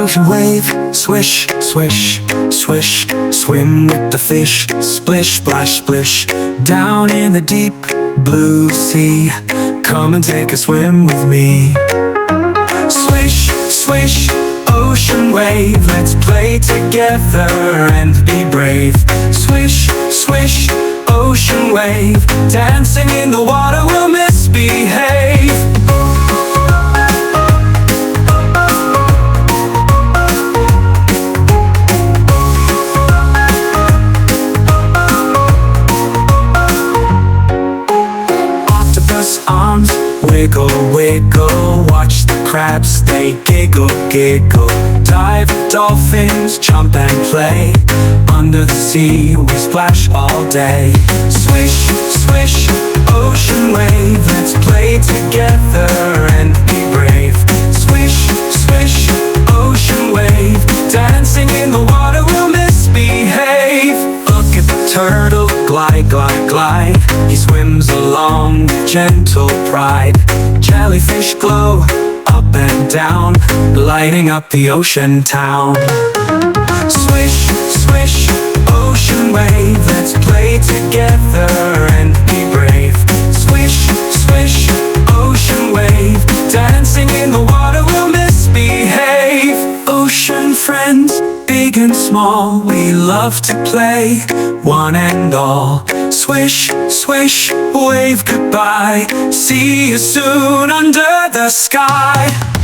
ocean wave, swish, swish, swish. Swim with the fish, splish, splash, splish. Down in the deep blue sea, come and take a swim with me. Swish, swish, ocean wave, let's play together and be brave. Swish, swish, ocean wave, dancing in the water we'll misbehave. Octopus arms, wiggle, wiggle. Watch the crabs, they giggle, giggle. Dive dolphins, jump and play. Under the sea, we splash all day. Swish, swish, ocean wave, let's play together and be brave. Swish, swish, ocean wave, dancing in the water we'll misbehave. Look at the turtle, glide, glide, glide. He swims along with gentle pride. Jellyfish glow, up and down, lighting up the ocean town. Swish, swish, ocean wave, let's play together and be brave. Swish, swish, ocean wave, dancing in the water we'll misbehave. Ocean friends, big and small, we love to play, one and all. Swish, swish, wave goodbye, see you soon under the sky.